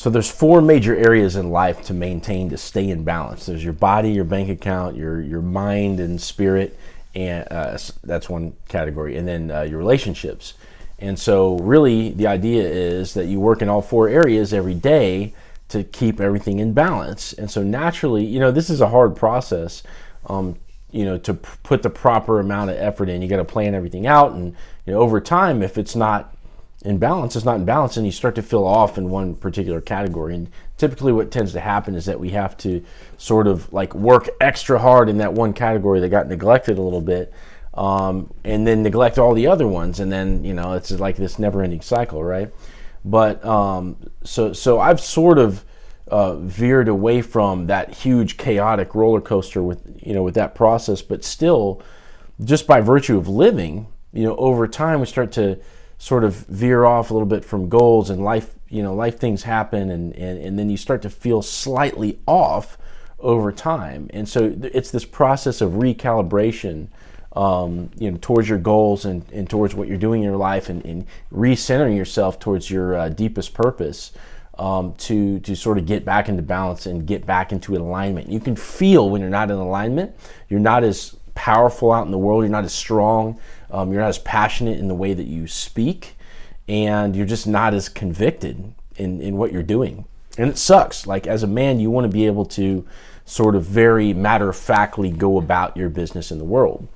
So there's four major areas in life to maintain, to stay in balance. There's your body, your bank account, your mind and spirit, and that's one category, and then your relationships. And so really the idea is that you work in all four areas every day to keep everything in balance. And so naturally, this is a hard process, to put the proper amount of effort in. You got to plan everything out, and over time, if it's not in balance, it's not in balance, and you start to feel off in one particular category. And typically what tends to happen is that we have to sort of like work extra hard in that one category that got neglected a little bit, and then neglect all the other ones, and then it's like this never-ending cycle, right? But so I've sort of veered away from that huge chaotic roller coaster with that process, but still, just by virtue of living, over time we start to sort of veer off a little bit from goals, and life things happen, and then you start to feel slightly off over time. And so it's this process of recalibration, towards your goals and towards what you're doing in your life, and recentering yourself towards your deepest purpose, to sort of get back into balance and get back into alignment. You can feel when you're not in alignment, you're not as powerful out in the world, you're not as strong, you're not as passionate in the way that you speak, and you're just not as convicted in what you're doing. And it sucks. Like, as a man, you want to be able to sort of very matter-of-factly go about your business in the world.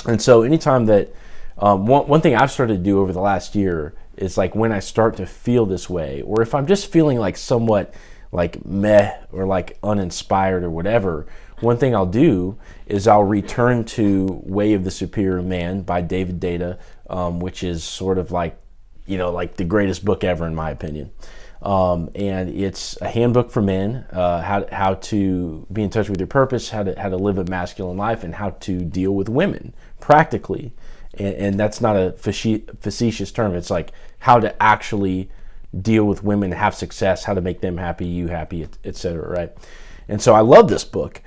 And so anytime that, one thing I've started to do over the last year is, like, when I start to feel this way, or if I'm just feeling like somewhat like meh or like uninspired or whatever, one thing I'll do is I'll return to Way of the Superior Man by David Deida, which is sort of like, like the greatest book ever in my opinion. And it's a handbook for men, how to be in touch with your purpose, how to live a masculine life, and how to deal with women practically. And that's not a facetious term. It's like how to actually deal with women, have success, how to make them happy, you happy, etc. Right? And so I love this book.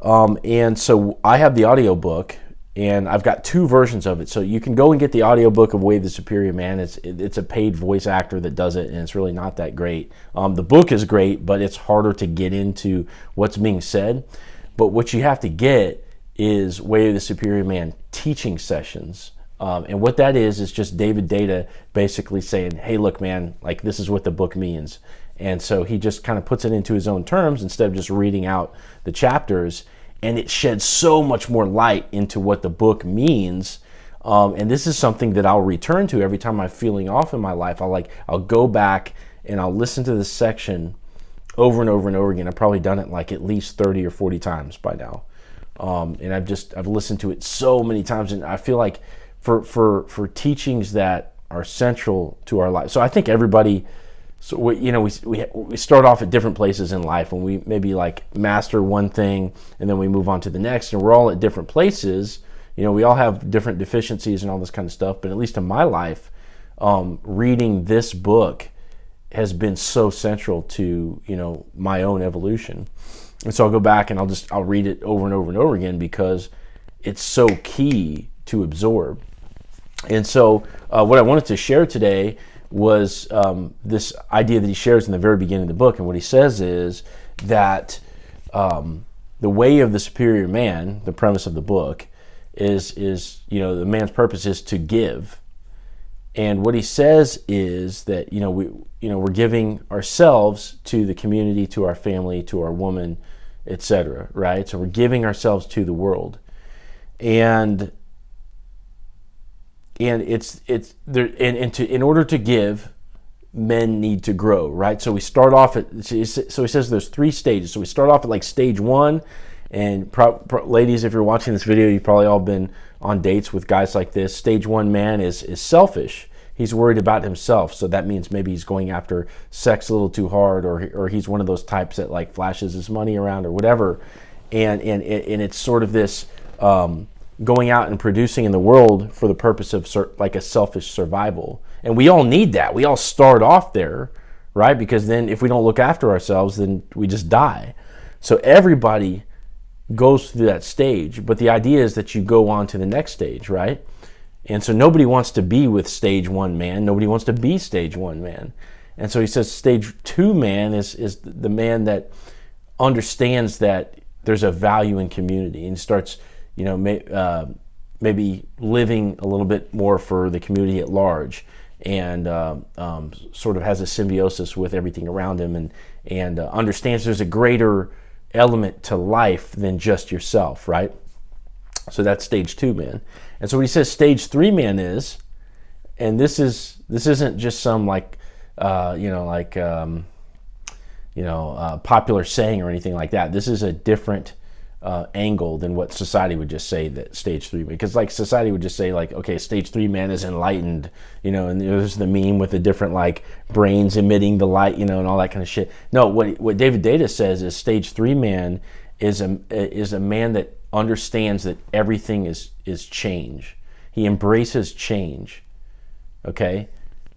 And so I have the audio book, and I've got two versions of it. So you can go and get the audio book of Way of the Superior Man. It's a paid voice actor that does it, and it's really not that great. The book is great, but it's harder to get into what's being said. But what you have to get is Way of the Superior Man teaching sessions. And what that is just David Deida basically saying, hey, look, man, like, this is what the book means. And so he just kind of puts it into his own terms instead of just reading out the chapters. And it sheds so much more light into what the book means. And this is something that I'll return to every time I'm feeling off in my life. I'll go back and I'll listen to this section over and over and over again. I've probably done it like at least 30 or 40 times by now. And I've listened to it so many times, and I feel like for teachings that are central to our life. So I think everybody, so we start off at different places in life, and we maybe like master one thing, and then we move on to the next, and we're all at different places. We all have different deficiencies and all this kind of stuff. But at least in my life, reading this book has been so central to my own evolution. And so I'll go back and I'll read it over and over and over again because it's so key to absorb. And so what I wanted to share today was this idea that he shares in the very beginning of the book. And what he says is that the way of the superior man, the premise of the book, is the man's purpose is to give. And what he says is that we're giving ourselves to the community, to our family, to our woman, etc. Right? So we're giving ourselves to the world, and it's there. And in order to give, men need to grow. Right? So we start off so he says there's 3 stages. So we start off at like stage 1. And ladies, if you're watching this video, you've probably all been on dates with guys like this. Stage 1 man is selfish. He's worried about himself. So that means maybe he's going after sex a little too hard, or he's one of those types that like flashes his money around or whatever. And it's sort of this going out and producing in the world for the purpose of like a selfish survival. And we all need that. We all start off there, right? Because then if we don't look after ourselves, then we just die. So everybody goes through that stage, but the idea is that you go on to the next stage, right? And so nobody wants to be with stage 1 man. Nobody wants to be stage 1 man. And so he says stage 2 man is the man that understands that there's a value in community and starts, maybe living a little bit more for the community at large, and sort of has a symbiosis with everything around him, and understands there's a greater element to life than just yourself, right? So that's stage 2 man. And so what he says stage 3 man is, and this isn't just some popular saying or anything like that. This is a different angle than what society would just say that stage 3, because like society would just say like, okay, stage 3 man is enlightened, and there's the meme with the different like brains emitting the light, and all that kind of shit. No, what David Data says is stage 3 man is a man that understands that everything is change. He embraces change. Okay,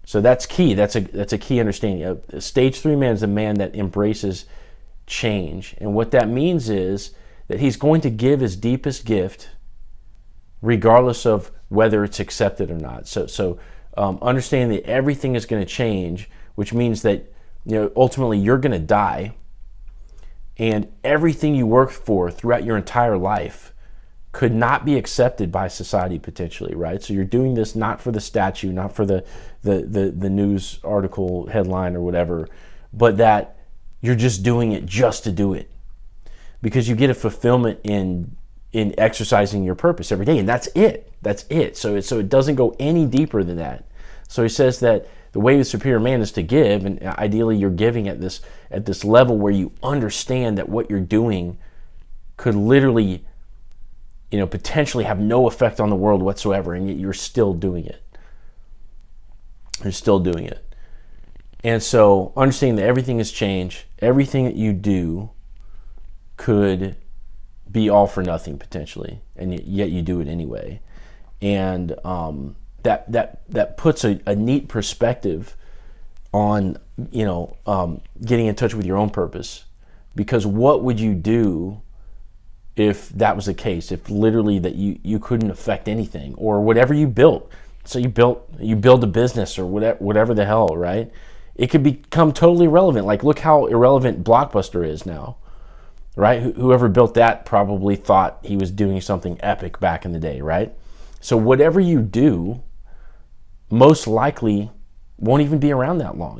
so that's key. That's a key understanding. Stage 3 man is a man that embraces change, and what that means is that he's going to give his deepest gift regardless of whether it's accepted or not. So understanding that everything is going to change, which means that ultimately you're going to die, and everything you work for throughout your entire life could not be accepted by society potentially, right? So you're doing this not for the statue, not for the news article headline or whatever, but that you're just doing it just to do it, because you get a fulfillment in exercising your purpose every day, and that's it. So it doesn't go any deeper than that. So he says that the way of the superior man is to give, and ideally you're giving at this level where you understand that what you're doing could literally, potentially have no effect on the world whatsoever, and yet you're still doing it. You're still doing it. And so understanding that everything has changed, everything that you do could be all for nothing potentially, and yet you do it anyway. And that puts a neat perspective on getting in touch with your own purpose. Because what would you do if that was the case? If literally that you couldn't affect anything, or whatever you built. So you build a business or whatever the hell, right? It could become totally irrelevant. Like look how irrelevant Blockbuster is now. Right? Whoever built that probably thought he was doing something epic back in the day, right? So whatever you do, most likely won't even be around that long,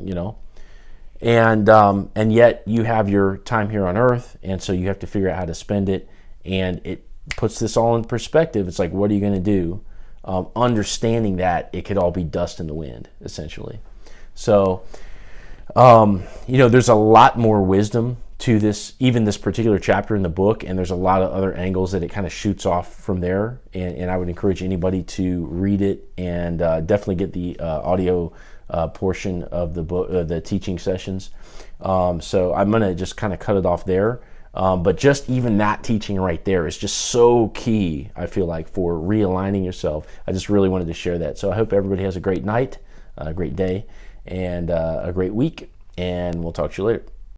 and yet you have your time here on Earth, and so you have to figure out how to spend it, and it puts this all in perspective. It's like, what are you going to do? Understanding that it could all be dust in the wind, essentially. So, there's a lot more wisdom to this, even this particular chapter in the book, and there's a lot of other angles that it kind of shoots off from there, and I would encourage anybody to read it, and definitely get the audio portion of the book, the teaching sessions. So I'm going to just kind of cut it off there, but just even that teaching right there is just so key, I feel like, for realigning yourself. I just really wanted to share that. So I hope everybody has a great night, a great day, and a great week, and we'll talk to you later.